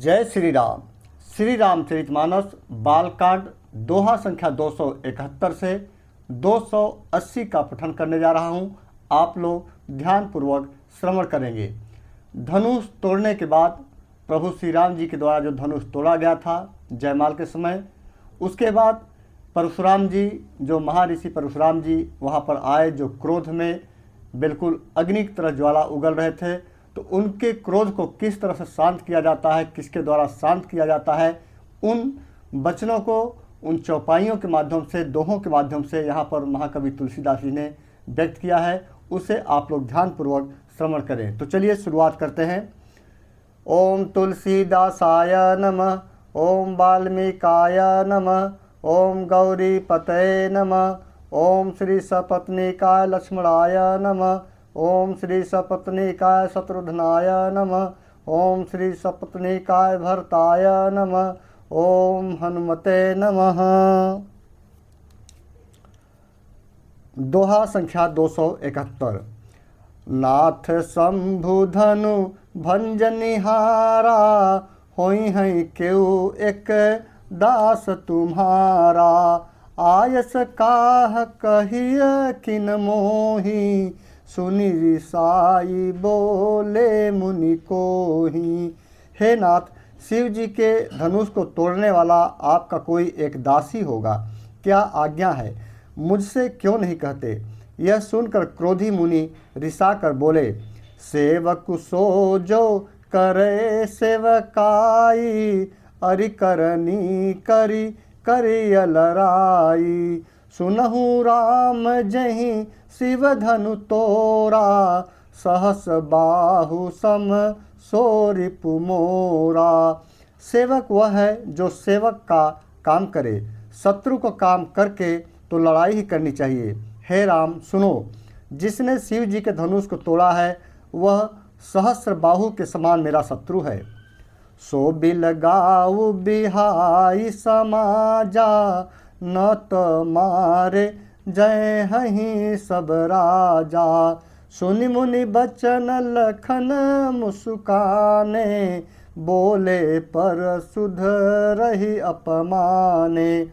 जय श्री राम। श्री रामचरितमानस बालकांड दोहा संख्या 271 से 280 का पठन करने जा रहा हूँ। आप लोग ध्यानपूर्वक श्रवण करेंगे। धनुष तोड़ने के बाद प्रभु श्री राम जी के द्वारा जो धनुष तोड़ा गया था जयमाल के समय, उसके बाद परशुराम जी, जो महर्षि परशुराम जी वहाँ पर आए, जो क्रोध में बिल्कुल अग्नि की तरह ज्वाला उगल रहे थे, तो उनके क्रोध को किस तरह से शांत किया जाता है, किसके द्वारा शांत किया जाता है, उन वचनों को उन चौपाइयों के माध्यम से, दोहों के माध्यम से यहाँ पर महाकवि तुलसीदास जी ने व्यक्त किया है। उसे आप लोग ध्यानपूर्वक श्रवण करें। तो चलिए शुरुआत करते हैं। ओम तुलसीदासाय नमः, ओम वाल्मीकाय नमः, ओम गौरी पतये नमः, ओम श्री सपत्नीकाय लक्ष्मणाय नमः, ओम श्री सपत्नीकाय शत्रुघ्नाय नमः, ओम श्री सपत्नीकाय भरताय नमः, ओम हनुमते नमः। दोहा संख्या 271। नाथ शंभु धनु भंजनिहारा, होई है क्यों एक दास तुम्हारा। आयस काह कहिय किन मोही, सुनि रिसाई बोले मुनि कोही। हे नाथ, शिव जी के धनुष को तोड़ने वाला आपका कोई एक दासी होगा, क्या आज्ञा है, मुझसे क्यों नहीं कहते। यह सुनकर क्रोधी मुनि रिसा कर बोले, सेवक सो जो करे सेवकाई, अरि करनी करी करिय लराई। सुनहु राम जहीं शिव धनु तोरा, सहस बाहु सम सो रिपु मोरा। सेवक वह है जो सेवक का काम करे, शत्रु को काम करके तो लड़ाई ही करनी चाहिए। हे राम सुनो, जिसने शिव जी के धनुष को तोड़ा है वह सहस्र बाहु के समान मेरा शत्रु है। सो बिलगाऊ बिहाई समाजा, न तो मारे जय हहीं सब राजा। सुनि मुनि बचन लखन मुस्काने, बोले पर सुध रही अपमाने।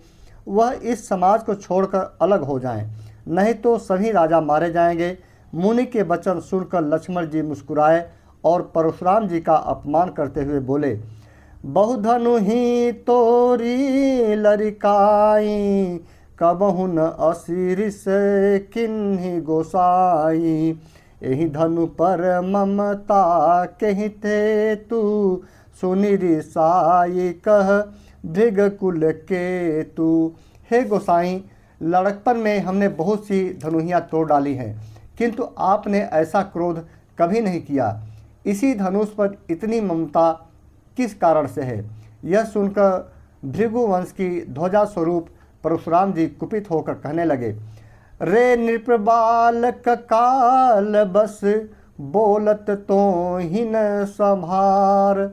वह इस समाज को छोड़कर अलग हो जाएं, नहीं तो सभी राजा मारे जाएंगे। मुनि के वचन सुनकर लक्ष्मण जी मुस्कुराए और परशुराम जी का अपमान करते हुए बोले, बहुधनु ही तोरी लरिकाई, कबहु न असिर से किन्ही गोसाई। यही धनु पर ममता कही थे तू, सुनि रिसाई कह भृग कुल के तू। हे गोसाई, लड़कपन में हमने बहुत सी धनुहियाँ तोड़ डाली हैं, किंतु आपने ऐसा क्रोध कभी नहीं किया। इसी धनुष पर इतनी ममता किस कारण से है। यह सुनकर भृगु वंश की ध्वजा स्वरूप परशुराम जी कुपित होकर कहने लगे, रे नृप बालक काल बस, बोलत तो ही न संभार।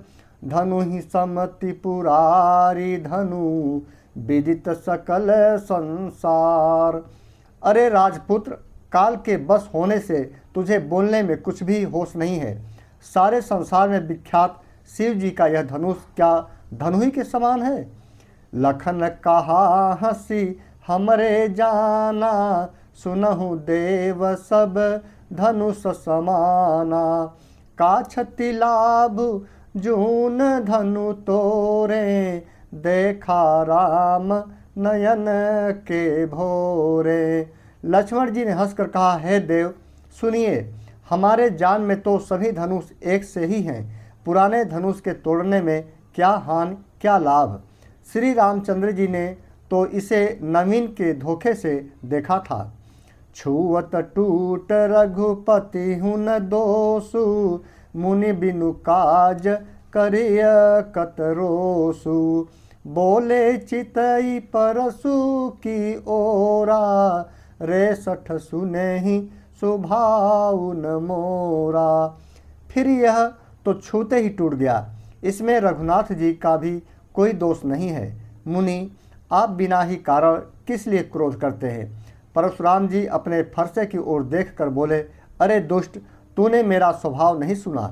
धनु ही समति पुरारी, धनु विदित सकल संसार। अरे राजपुत्र, काल के बस होने से तुझे बोलने में कुछ भी होश नहीं है। सारे संसार में विख्यात शिव जी का यह धनुष क्या धनु ही के समान है। लखन कहा हंसी हमरे जाना, सुनहु देव सब धनुष समाना। का क्षति लाभ जून धनु तोरे, देखा राम नयन के भोरे। लक्ष्मण जी ने हंसकर कहा, हे देव सुनिए, हमारे जान में तो सभी धनुष एक से ही हैं। पुराने धनुष के तोड़ने में क्या हानि क्या लाभ। श्री रामचंद्र जी ने तो इसे नवीन के धोखे से देखा था। छुअत टूट रघुपति हुन दोषु, मुनि बिनु काज करिय कतरोसु। बोले चितई परसु की ओरा, रे सठ सुने ही सुभाव न मोरा। फिर यह तो छूते ही टूट गया, इसमें रघुनाथ जी का भी कोई दोष नहीं है। मुनि, आप बिना ही कारण किस लिए क्रोध करते हैं। परशुराम जी अपने फरसे की ओर देखकर बोले, अरे दुष्ट, तूने मेरा स्वभाव नहीं सुना।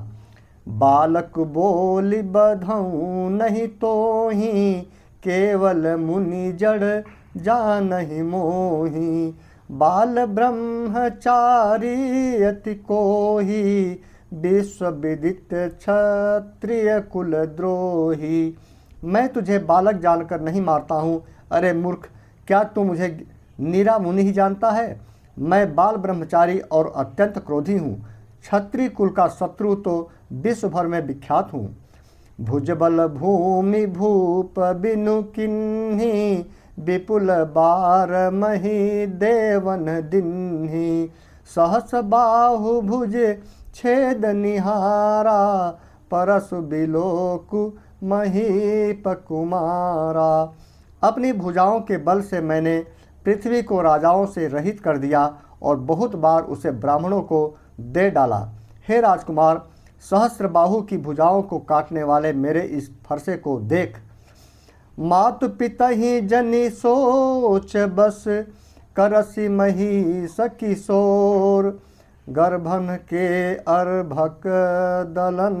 बालक बोली बधऊँ नहीं तो ही, केवल मुनि जड़ जानहि मोही। बाल ब्रह्मचारी अति कोही, विश्व विदित क्षत्रिय कुल द्रोही। मैं तुझे बालक जानकर नहीं मारता हूँ। अरे मूर्ख, क्या तू मुझे नीरा मुनि ही जानता है? मैं बाल ब्रह्मचारी और अत्यंत क्रोधी हूँ। क्षत्रिय कुल का शत्रु तो विश्व भर में विख्यात हूँ। भुजबल भूमि भूप बिनु किन्ही, विपुल बार मही देवन दिन्ही। सहस बाहु भुज छेद निहारा, परसु बिलोकु महीप कुमारा। अपनी भुजाओं के बल से मैंने पृथ्वी को राजाओं से रहित कर दिया और बहुत बार उसे ब्राह्मणों को दे डाला। हे राजकुमार, सहस्त्रबाहु की भुजाओं को काटने वाले मेरे इस फरसे को देख। मातु पिता ही जनी सोच बस, करसी महिष किशोर। गर्भन के अर्भक दलन,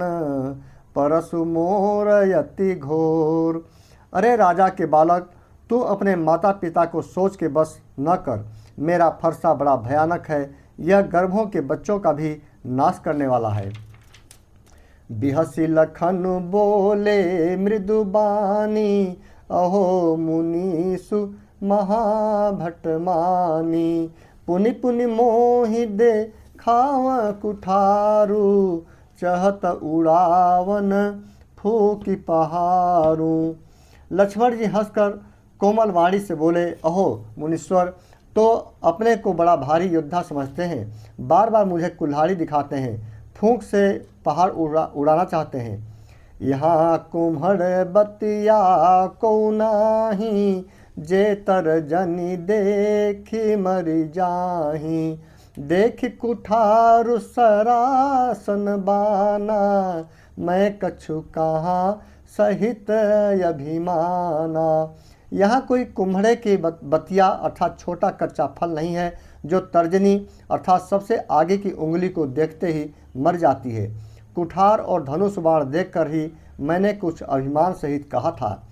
परसु मोर यति घोर। अरे राजा के बालक, तू अपने माता पिता को सोच के बस न कर। मेरा फरसा बड़ा भयानक है, यह गर्भों के बच्चों का भी नाश करने वाला है। बिहसी लखन बोले मृदु बानी, अहो मुनीसु महाभटमानी। पुनि पुनि मोहि दे खाव कुठारू, चहत उड़ावन फूकी पहारू। लक्ष्मण जी हंसकर कोमल वाणी से बोले, अहो मुनीश्वर, तो अपने को बड़ा भारी योद्धा समझते हैं, बार बार मुझे कुल्हाड़ी दिखाते हैं, फूंक से पहाड़ उड़ाना चाहते हैं। यहाँ कुम्हड़ बतिया को नाही, जे तर जनी देखी मरि जाही। देख कुठारु सरासन बाना, मैं कछु कहाँ सहित अभिमाना। यहाँ कोई कुम्हड़े की बतिया अर्थात छोटा कच्चा फल नहीं है, जो तर्जनी अर्थात सबसे आगे की उंगली को देखते ही मर जाती है। कुठार और धनुष बाण देखकर ही मैंने कुछ अभिमान सहित कहा था।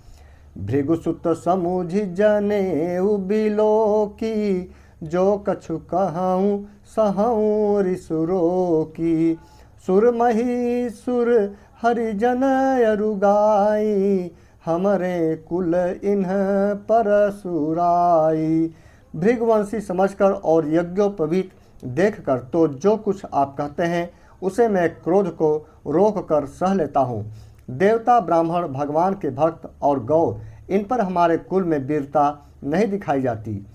भृगुसुत समुझि जनेऊ बिलोकी, जो कछु कहूँ सहूँ रिसुरो की। सुर मही सुर हरिजन अरुगाई, हमरे कुल इन्ह परसुराई। भृगवंशी समझकर और यज्ञोपवीत देखकर तो जो कुछ आप कहते हैं उसे मैं क्रोध को रोक कर सह लेता हूँ। देवता, ब्राह्मण, भगवान के भक्त और गौ, इन पर हमारे कुल में वीरता नहीं दिखाई जाती।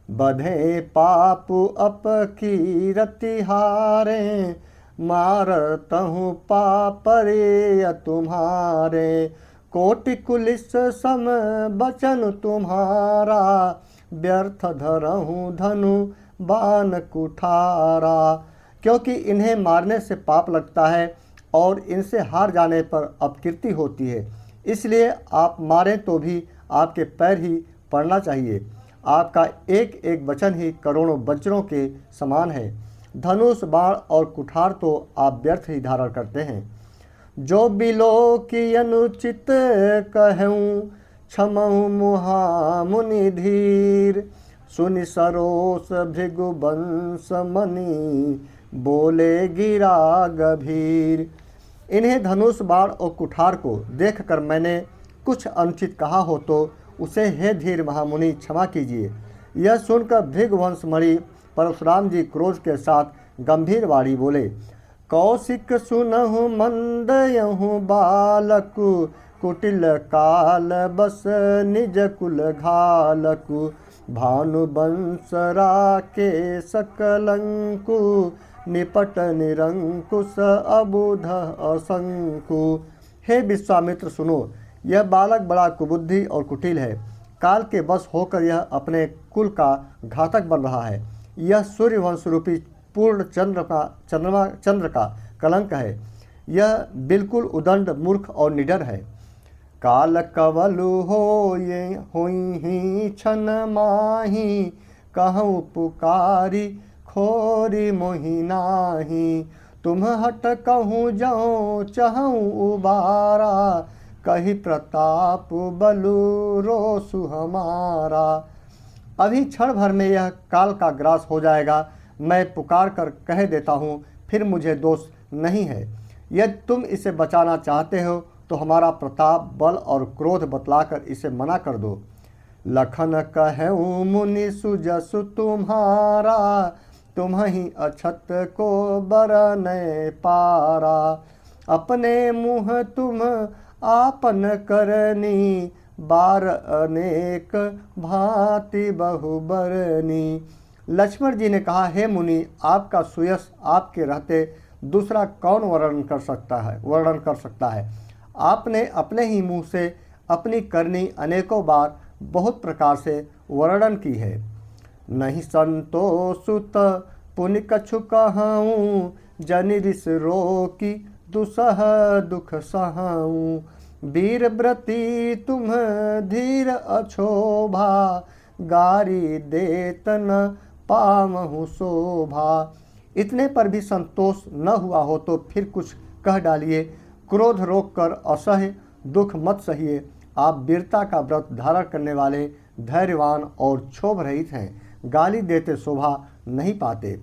बधे पापु अपकीरति हारे, मारतहु पापरे तुम्हारे। कोटि कुलिस सम बचन तुम्हारा, व्यर्थ धरहूँ धनु बान कुठारा। क्योंकि इन्हें मारने से पाप लगता है और इनसे हार जाने पर अपकीर्ति होती है, इसलिए आप मारें तो भी आपके पैर ही पड़ना चाहिए। आपका एक एक वचन ही करोड़ों वज्रों के समान है। धनुष, बाण और कुठार तो आप व्यर्थ ही धारण करते हैं। जो बिलो की अनुचित कहूँ, क्षमहु मुहा मुनि धीर। सुनि सरोस भृगुवंश मणि, बोले गिरा गभीर। इन्हें धनुष, बाण और कुठार को देखकर मैंने कुछ अनुचित कहा हो तो उसे हे धीर महामुनि क्षमा कीजिए। यह सुनकर भृगुवंश मणि परशुराम जी क्रोध के साथ गंभीर वाणी बोले, कौशिक सुनहु मंदयहु बालकु, कुटिल काल बस निज कुल घालकु। भानु वंश राके सकलंकु, निपट निरंकुश अबुध असंकु। हे विश्वामित्र सुनो, यह बालक बड़ा कुबुद्धि और कुटिल है। काल के वश होकर यह अपने कुल का घातक बन रहा है। यह सूर्यवंश रूपी पूर्ण चंद्र का कलंक है। यह बिल्कुल उदंड, मूर्ख और निडर है। काल कवलु होई छन माही, कहूँ पुकारी खोरी मोहि नाही। तुम हट कहूँ जाऊँ चहूँ उबारा, कही प्रताप बलु रोसु हमारा। अभी क्षण भर में यह काल का ग्रास हो जाएगा। मैं पुकार कर कह देता हूँ, फिर मुझे दोष नहीं है। यदि तुम इसे बचाना चाहते हो तो हमारा प्रताप, बल और क्रोध बतलाकर इसे मना कर दो। लखन कहूँ मुनि सुजसु तुम्हारा, तुम्हि अछत को बरने पारा। अपने मुँह तुम आपन करनी, बार अनेक भांति बहुबरनी। लक्ष्मण जी ने कहा, हे मुनि, आपका सुयश आपके रहते दूसरा कौन वर्णन कर सकता है। आपने अपने ही मुँह से अपनी करनी अनेकों बार बहुत प्रकार से वर्णन की है। नहीं संतोषुत पुनि कछु कहूँ, जनि रिस रोकी दुसह दुख सहूँ। वीर व्रती तुम धीर अछोभा, गारी देत न पामहु शोभा। इतने पर भी संतोष न हुआ हो तो फिर कुछ कह डालिए। क्रोध रोक कर असह्य दुख मत सहिए। आप वीरता का व्रत धारण करने वाले धैर्यवान और क्षोभ रहित हैं, गाली देते शोभा नहीं पाते।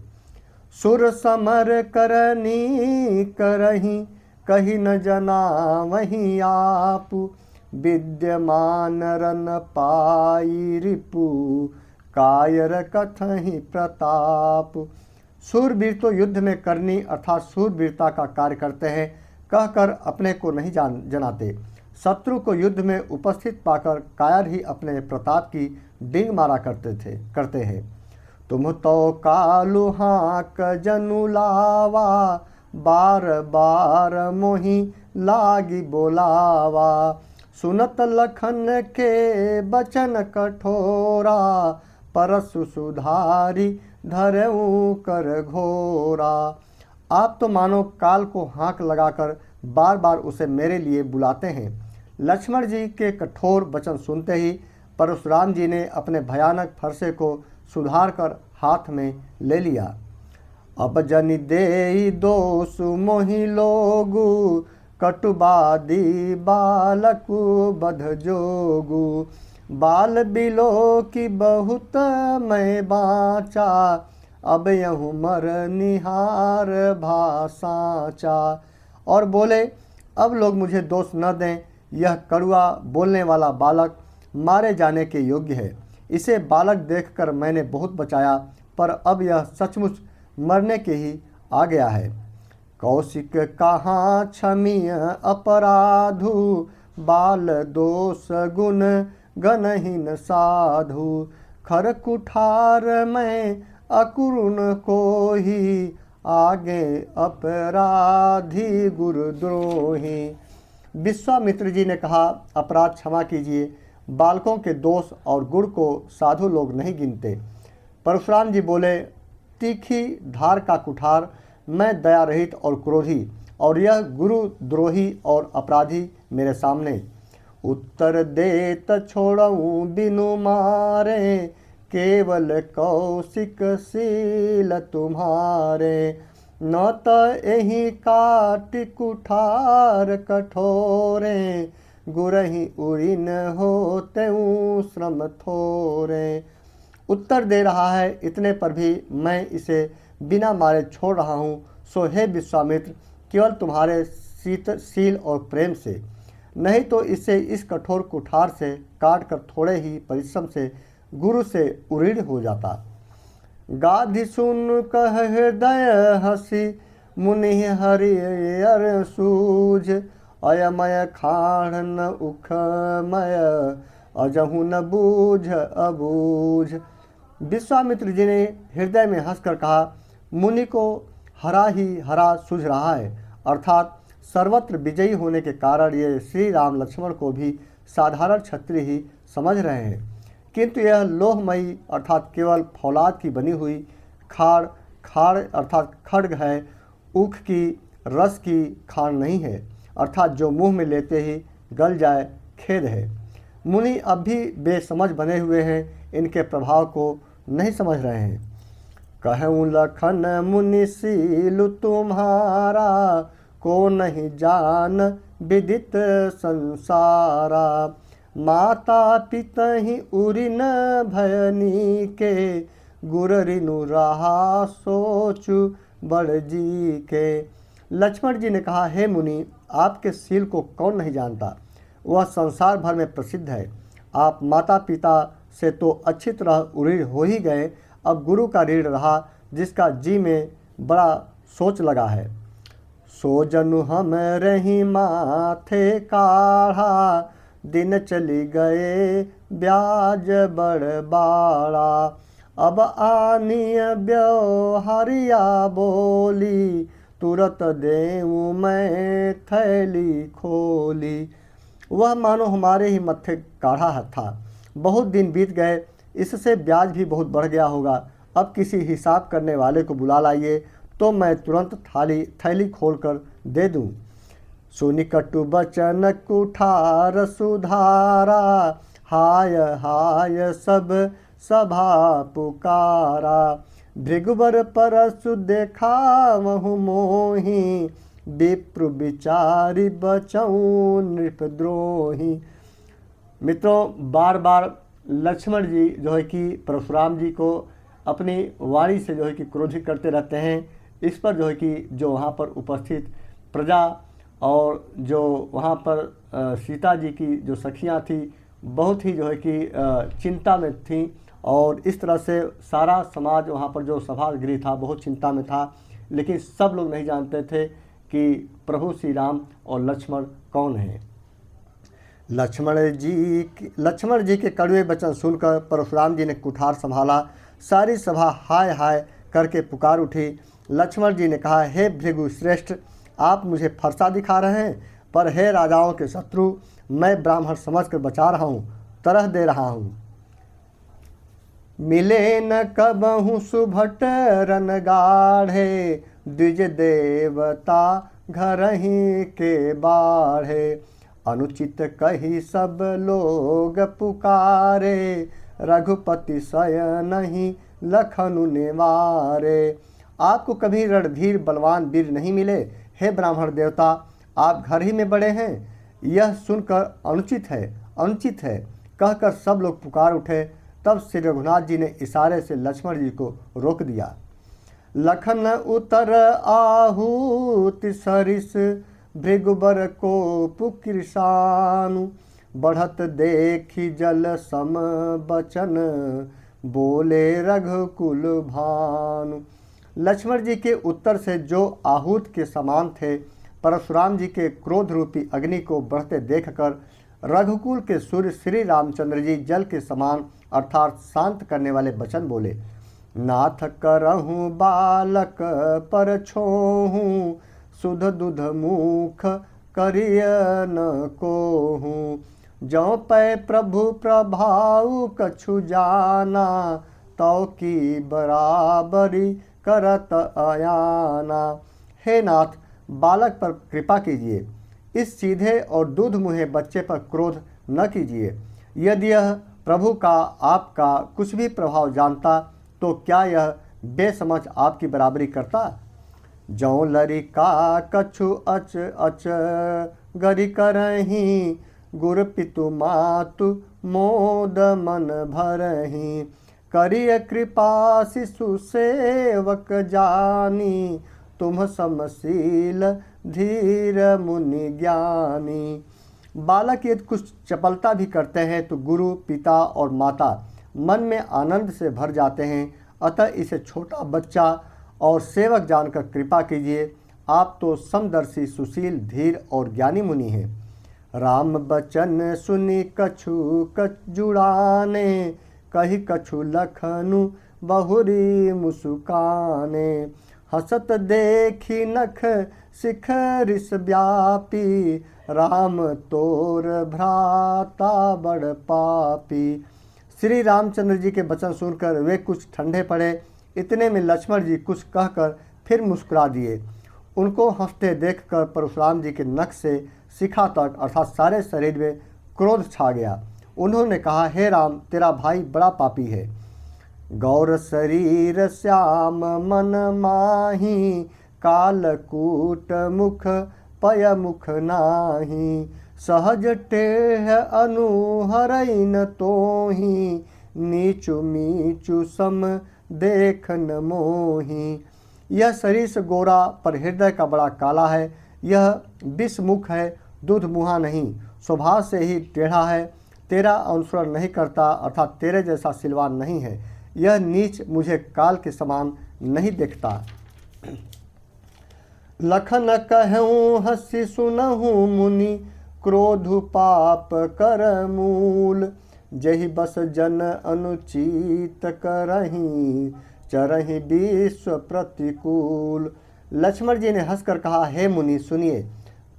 सुर समर करनी करही, कही न जना वही आप। विद्यमान रन पाई रिपु, कायर कथहि प्रताप। सूरवीर तो युद्ध में करनी अर्थात सूरवीरता का कार्य करते हैं, कहकर अपने को नहीं जनाते। शत्रु को युद्ध में उपस्थित पाकर कायर ही अपने प्रताप की डींग मारा करते हैं। तुम तो कालु हाँक जनु लावा, बार बार मोहि लागी बोलावा। सुनत लखन के बचन कठोरा, परसु सुधारी धरऊ कर घोरा। आप तो मानो काल को हाँक लगाकर बार बार उसे मेरे लिए बुलाते हैं। लक्ष्मण जी के कठोर वचन सुनते ही परशुराम जी ने अपने भयानक फरसे को सुधार कर हाथ में ले लिया। अब जनि देई दोषु मोहि लोगु, कटुबादी बालकु बध जोगु। बाल बिलो की बहुत मैं बाचा, अब यहूँ मर निहार भासाचा। और बोले, अब लोग मुझे दोष न दें, यह कड़ुआ बोलने वाला बालक मारे जाने के योग्य है। इसे बालक देखकर मैंने बहुत बचाया, पर अब यह सचमुच मरने के ही आ गया है। कौशिक कहाँ क्षमीय अपराधु, बाल दोष गुण गणहीन साधु। खर कुठार में अकुरुन को ही, आगे अपराधी गुरुद्रोही। विश्वामित्र जी ने कहा, अपराध क्षमा कीजिए। बालकों के दोष और गुण को साधु लोग नहीं गिनते। परशुराम जी बोले, तीखी धार का कुठार, मैं दया रहित और क्रोधी, और यह गुरुद्रोही और अपराधी मेरे सामने। उत्तर देत छोड़ऊँ बिनु मारे, केवल कौशिक सील तुम्हारे। न त एहि काटि कुठार कठोरे, गुरहि उरिन होते श्रम थोरे। उत्तर दे रहा है, इतने पर भी मैं इसे बिना मारे छोड़ रहा हूँ। सो हे विश्वामित्र, केवल तुम्हारे शील और प्रेम से, नहीं तो इसे इस कठोर कुठार से काट कर थोड़े ही परिश्रम से गुरु से उरीढ़ हो जाता। गाधि सुन कह हृदय हसी, मुनि हरियर सूझ। अयमय खाड़ न उखमय, अजहु न बूझ अबूझ। विश्वामित्र जी ने हृदय में हंसकर कहा, मुनि को हरा ही हरा सूझ रहा है, अर्थात सर्वत्र विजयी होने के कारण ये श्री राम लक्ष्मण को भी साधारण क्षत्रिय ही समझ रहे हैं, किंतु यह लोहमयी अर्थात केवल फौलाद की बनी हुई खाड़ अर्थात खड्ग है, ऊख की रस की खाड़ नहीं है, अर्थात जो मुंह में लेते ही गल जाए, खेद है। मुनि अब भी बेसमझ बने हुए हैं, इनके प्रभाव को नहीं समझ रहे हैं। कहूँ लखन मुनि सीलु तुम्हारा, को नहीं जान विदित संसारा। माता पिता ही उरि न भयनी के, गुर रिनु रहा सोचु बड़ जी के। लक्ष्मण जी ने कहा, हे मुनि, आपके शील को कौन नहीं जानता, वह संसार भर में प्रसिद्ध है। आप माता पिता से तो अच्छी तरह उऋण हो ही गए, अब गुरु का ऋण रहा जिसका जी में बड़ा सोच लगा है। सो जनु हम रही माथे काढ़ा, दिन चली गए ब्याज बड़ बाड़ा। अब आनिय व्यवहारिया बोली, तुरत देऊँ मैं थैली खोली। वह मानो हमारे ही मत्थे काढ़ा था। बहुत दिन बीत गए, इससे ब्याज भी बहुत बढ़ गया होगा। अब किसी हिसाब करने वाले को बुला लाइए तो मैं तुरंत थैली खोलकर दे दूं। सुनि कटु बचन कुठार सुधारा, हाय हाय सब सभा पुकारा। भृगुवर परसु देखा महु मोही, विप्र विचारी बचऊँ नृपद्रोही। मित्रों, बार बार लक्ष्मण जी जो है कि परशुराम जी को अपनी वाणी से जो है कि क्रोधित करते रहते हैं। इस पर जो है कि जो वहाँ पर उपस्थित प्रजा और जो वहाँ पर सीता जी की जो सखियाँ थी, बहुत ही जो है कि चिंता में थीं, और इस तरह से सारा समाज वहाँ पर जो सभागृह था बहुत चिंता में था। लेकिन सब लोग नहीं जानते थे कि प्रभु श्री राम और लक्ष्मण कौन हैं। लक्ष्मण जी के कड़वे वचन सुनकर परशुराम जी ने कुठार संभाला। सारी सभा हाय हाय करके पुकार उठी। लक्ष्मण जी ने कहा, हे भृगु श्रेष्ठ, आप मुझे फरसा दिखा रहे हैं, पर हे राजाओं के शत्रु, मैं ब्राह्मण समझकर बचा रहा हूँ, तरह दे रहा हूँ। मिले न कबहु सुभट रन गाढ़े, द्विज देवता घर ही के बाढ़े। अनुचित कही सब लोग पुकारे, रघुपति शयन ही लखनु निवारे। आपको कभी रणधीर बलवान वीर नहीं मिले, हे ब्राह्मण देवता, आप घर ही में बड़े हैं, यह सुनकर अनुचित है कहकर सब लोग पुकार उठे। तब श्री रघुनाथ जी ने इशारे से लक्ष्मण जी को रोक दिया। लखन उतर आहुति सरिस, भृगुबर को पुकृषानु। बढ़त देखी जल सम बचन, बोले रघुकुल भानु। लक्ष्मण जी के उत्तर से जो आहूत के समान थे, परशुराम जी के क्रोध रूपी अग्नि को बढ़ते देखकर रघुकुल के सूर्य श्री रामचंद्र जी जल के समान अर्थात शांत करने वाले वचन बोले। नाथ करहूँ बालक पर छोहूँ, सुध दुध मुख करिय न कोहूँ। जौ पै प्रभु प्रभाव कछु जाना, तौ की बराबरी करत अयाना। हे नाथ, बालक पर कृपा कीजिए, इस सीधे और दूध मुहे बच्चे पर क्रोध न कीजिए। यदि यह प्रभु का आपका कुछ भी प्रभाव जानता तो क्या यह बेसमझ आपकी बराबरी करता। जौ लरिका कछु अच अच गरि करही, गुर पितु मातु मोद मन भरही। करिय कृपा शिशु सेवक जानी, तुम समशील धीर मुनि ज्ञानी। बालक यदि कुछ चपलता भी करते हैं तो गुरु पिता और माता मन में आनंद से भर जाते हैं। अतः इसे छोटा बच्चा और सेवक जानकर कृपा कीजिए। आप तो समदर्शी सुशील धीर और ज्ञानी मुनि हैं। राम बचन सुनि कछु जुड़ाने, कही कछु लखनु बहुरी मुसुकाने। हसत देखी नख शिखरिस व्यापी, राम तोर भ्राता बड़ पापी। श्री रामचंद्र जी के वचन सुनकर वे कुछ ठंडे पड़े। इतने में लक्ष्मण जी कुछ कहकर फिर मुस्कुरा दिए। उनको हंसते देखकर परशुराम जी के नख से शिखा तक अर्थात सारे शरीर में क्रोध छा गया। उन्होंने कहा, हे राम, तेरा भाई बड़ा पापी है। गौर शरीर श्याम मन माही, कालकूट मुख पय मुख नाही। सहज टेह अनुहरैन तोही, नीचु मीचु सम देखन मोही। यह शरीर से गोरा पर हृदय का बड़ा काला है। यह विषमुख है, दूध मुहा नहीं, स्वभाव से ही टेढ़ा है, तेरा अनुसरण नहीं करता, अर्थात तेरे जैसा सिलवान नहीं है। यह नीच मुझे काल के समान नहीं देखता। लखन कहूँ हंसी सुनहूँ मुनि, क्रोध पाप कर मूल। जहि बस जन अनुचित करहीं, चरहि विश्व प्रतिकूल। लक्ष्मण जी ने हंसकर कहा, हे मुनि सुनिए,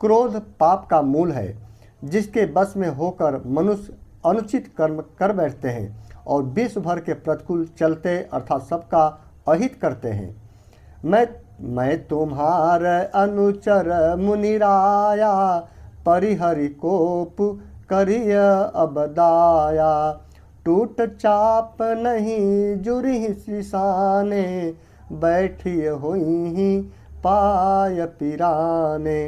क्रोध पाप का मूल है। जिसके बस में होकर मनुष्य अनुचित कर्म कर बैठते हैं और विश्व भर के प्रतिकूल चलते अर्थात सबका अहित करते हैं। मैं तुम्हार अनुचर मुनिराया, परिहरि कोप करिय अबदाया। टूट चाप नहीं जुरी सिसाने, बैठिए हुई पाय पिराने।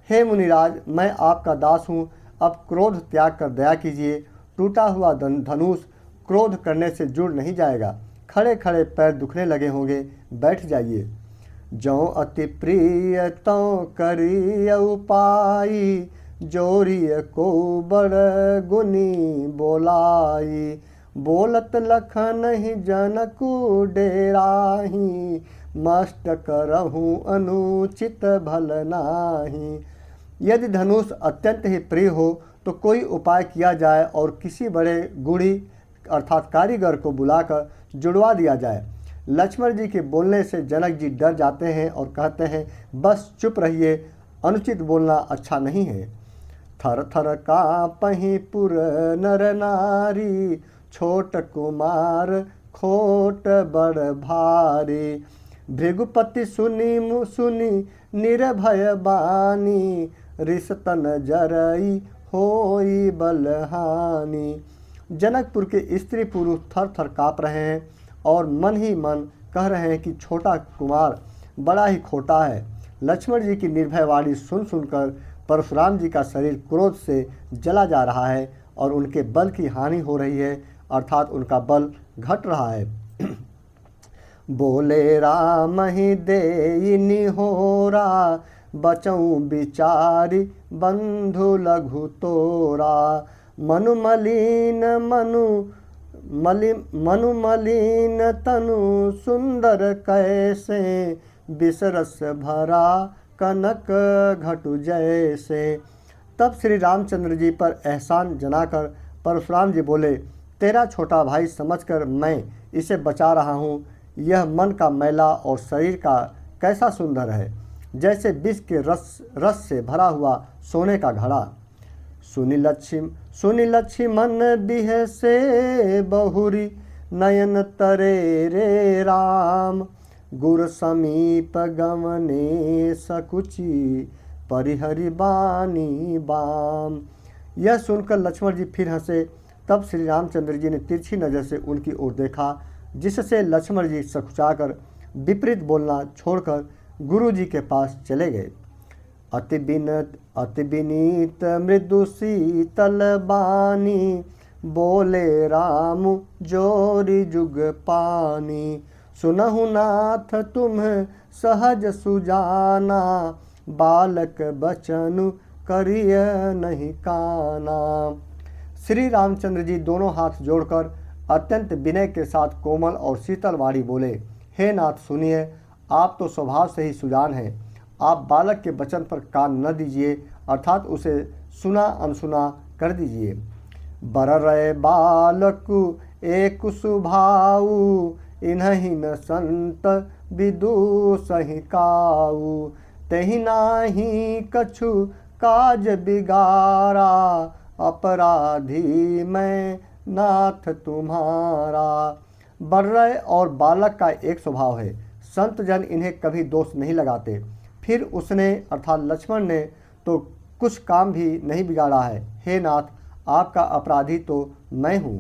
हे मुनिराज, मैं आपका दास हूँ, अब क्रोध त्याग कर दया कीजिए। टूटा हुआ धनुष क्रोध करने से जुड़ नहीं जाएगा। खड़े खड़े पैर दुखने लगे होंगे, बैठ जाइए। जो अति प्रिय तो करिय उपाई, जोरिय को बड़ गुनी बोलाई। बोलत लखन ही जनकु डेराही, मस्त करहूँ अनुचित भल नाही। यदि धनुष अत्यंत ही प्रिय हो तो कोई उपाय किया जाए और किसी बड़े गुणी अर्थात कारीगर को बुलाकर जुड़वा दिया जाए। लक्ष्मण जी के बोलने से जनक जी डर जाते हैं और कहते हैं, बस चुप रहिए, अनुचित बोलना अच्छा नहीं है। थर थर काँपहि पुर नर नारी, छोट कुमार खोट बड़ भारी। भृगुपति सुनी निर्भय बानी, रिसतन जरई होई बलहानी। जनकपुर के स्त्री पुरुष थर थर काँप रहे हैं और मन ही मन कह रहे हैं कि छोटा कुमार बड़ा ही खोटा है। लक्ष्मण जी की निर्भय वाणी सुन सुनकर परशुराम जी का शरीर क्रोध से जला जा रहा है और उनके बल की हानि हो रही है, अर्थात उनका बल घट रहा है। बोले राम ही देई निहोरा, बचऊँ बिचारी बंधु लघु तोरा। मनु मलिन तनु सुंदर कैसे, बिसरस भरा कनक घटु जैसे। तब श्री रामचंद्र जी पर एहसान जनाकर परशुराम जी बोले, तेरा छोटा भाई समझकर मैं इसे बचा रहा हूँ। यह मन का मैला और शरीर का कैसा सुंदर है, जैसे विष के रस से भरा हुआ सोने का घड़ा। सुनि लक्ष्मण बिह से बहुरी, नयन तरे रे राम। गुर समीप गमने सकुची, परिहरि बानी बाम। यह सुनकर लक्ष्मण जी फिर हंसे। तब श्री रामचंद्र जी ने तिरछी नज़र से उनकी ओर देखा, जिससे लक्ष्मण जी सकुचाकर विपरीत बोलना छोड़कर गुरु जी के पास चले गए। अति विनीत मृदु शीतल बानी, बोले राम जोरी जुग पानी। सुनहु नाथ तुम सहज सुजाना, बालक बचनु करिय नहीं काना। श्री रामचंद्र जी दोनों हाथ जोड़कर अत्यंत विनय के साथ कोमल और शीतल वाणी बोले, हे नाथ सुनिए, आप तो स्वभाव से ही सुजान हैं। आप बालक के वचन पर कान न दीजिए, अर्थात उसे सुना अनसुना कर दीजिए। बर रहे बालकु एक सुभाऊ, इन्हीं न संत विदु सही काऊ। तहि नाही कछु काज बिगारा, अपराधी मैं नाथ तुम्हारा। बर्रय और बालक का एक स्वभाव है, संत जन इन्हें कभी दोष नहीं लगाते। फिर उसने अर्थात लक्ष्मण ने तो कुछ काम भी नहीं बिगाड़ा है। हे नाथ, आपका अपराधी तो मैं हूँ।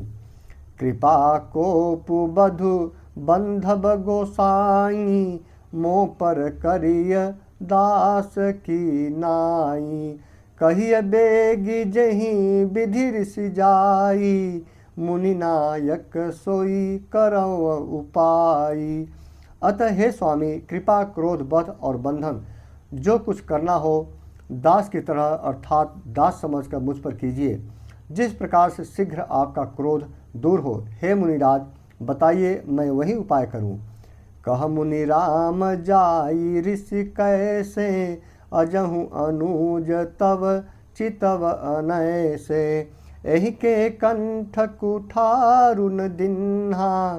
कृपा कोपु बधु बंधब गोसाई, मोह पर करिय दास की नाई। कहिय बेगी जही विधि ऋषि जाई, मुनि नायक सोई करव उपाई। अतः हे स्वामी, कृपा, क्रोध, वध और बंधन जो कुछ करना हो दास की तरह अर्थात दास समझकर मुझ पर कीजिए, जिस प्रकार से शीघ्र आपका क्रोध दूर हो। हे मुनिराज, बताइए मैं वही उपाय करूं। कह मुनि राम जाई ऋषि कैसे, अजहु अनुज तव चितव अनैसे। एहि के कंठ कुठारुन दिन्हा,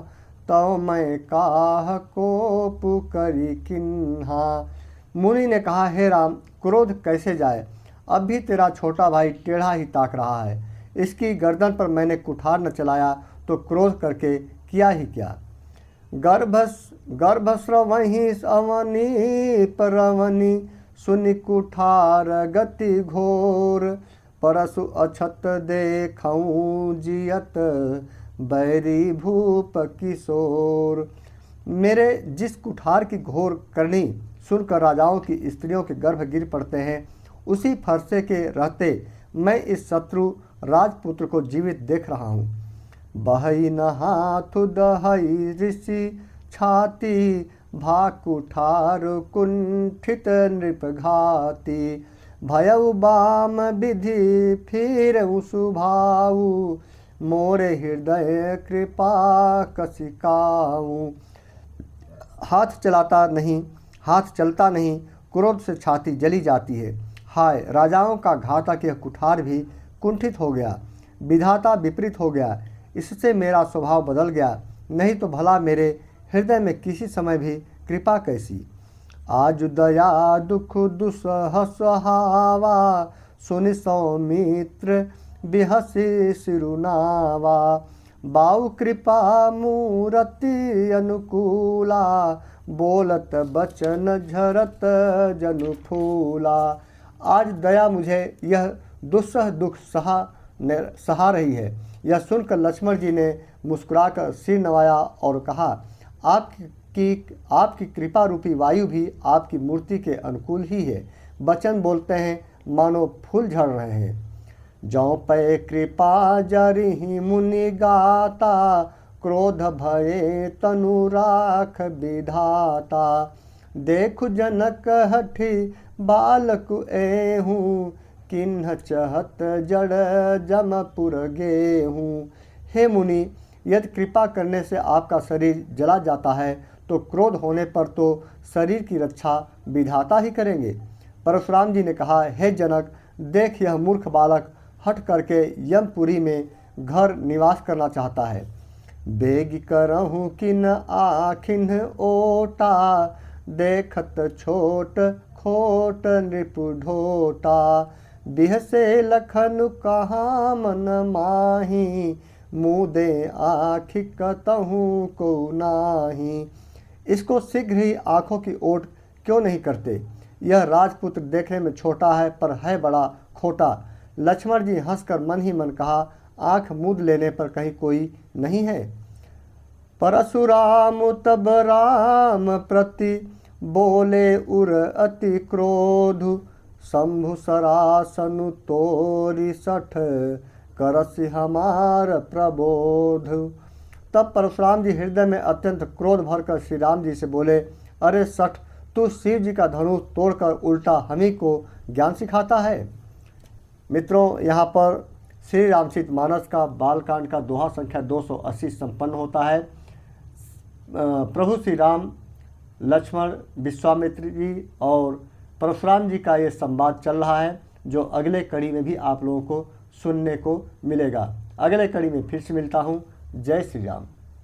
तव मैं काह कोपु करी किन्हा। मुनि ने कहा, हे राम, क्रोध कैसे जाए, अब भी तेरा छोटा भाई टेढ़ा ही ताक रहा है। इसकी गर्दन पर मैंने कुठार न चलाया तो क्रोध करके किया ही क्या। गर्भस्रवहि अवनी परवनी, सुनि कुठार गति घोर। परसु अछत देखऊँ जियत, बैरी भूप किशोर। मेरे जिस कुठार की घोर करनी सुनकर राजाओं की स्त्रियों के गर्भ गिर पड़ते हैं, उसी फरसे के रहते मैं इस शत्रु राजपुत्र को जीवित देख रहा हूँ। बहई न हाथु दहई ऋषि छाती, भा कुठार कुंठित नृप घाती। भयउ बाम विधि फिर सुभाऊ, मोरे हृदय कृपा कसिकाऊ। हाथ चलता नहीं, क्रोध से छाती जली जाती है। हाय, राजाओं का घातक यह कुठार भी कुंठित हो गया, विधाता विपरीत हो गया। इससे मेरा स्वभाव बदल गया, नहीं तो भला मेरे हृदय में किसी समय भी कृपा कैसी। आज दया दुख दुसह सहावा, सुनि सौमित्र बिहसी सिरुनावा। बाऊ कृपा मूरति अनुकूला, बोलत बचन झरत जनु फूला। आज दया मुझे यह दुस्सह दुख सहा रही है। यह सुनकर लक्ष्मण जी ने मुस्कुराकर सिर नवाया और कहा, आपकी कृपा रूपी वायु भी आपकी मूर्ति के अनुकूल ही है। वचन बोलते हैं मानो फूल झड़ रहे हैं। जौ पै कृपा जरिहि मुनि गाता, क्रोध भये तनु राख विधाता। देखु जनक हठि बालक एहूँ, किन्ह चहत जड़ जमपुर गेहूँ। हे मुनि, यदि कृपा करने से आपका शरीर जला जाता है तो क्रोध होने पर तो शरीर की रक्षा विधाता ही करेंगे। परशुराम जी ने कहा, हे जनक, देख यह मूर्ख बालक हट करके यमपुरी में घर निवास करना चाहता है। बेग करहूँ किन आखिन ओटा, देखत छोट खोट नृपु ढोटा। बिहसे लखन कहाँ मन माही, मुदे आँखि कतहूँ को नाही। इसको शीघ्र ही आँखों की ओट क्यों नहीं करते। यह राजपुत्र देखने में छोटा है पर है बड़ा खोटा। लक्ष्मण जी हंसकर मन ही मन कहा, आँख मूंद लेने पर कहीं कोई नहीं है। परशुराम तब राम प्रति बोले उर अति क्रोध, शंभु सरासनु तोरी सठ, करसि हमार प्रबोध। तब परशुराम जी हृदय में अत्यंत क्रोध भरकर श्री राम जी से बोले, अरे सठ, तू शिव जी का धनुष तोड़कर उल्टा हमी को ज्ञान सिखाता है। मित्रों, यहाँ पर श्री रामचरितमानस का बालकांड का दोहा संख्या 280 संपन्न होता है। प्रभु श्री राम, लक्ष्मण, विश्वामित्र जी और परशुराम जी का ये संवाद चल रहा है, जो अगले कड़ी में भी आप लोगों को सुनने को मिलेगा। अगले कड़ी में फिर से मिलता हूँ। जय श्री राम।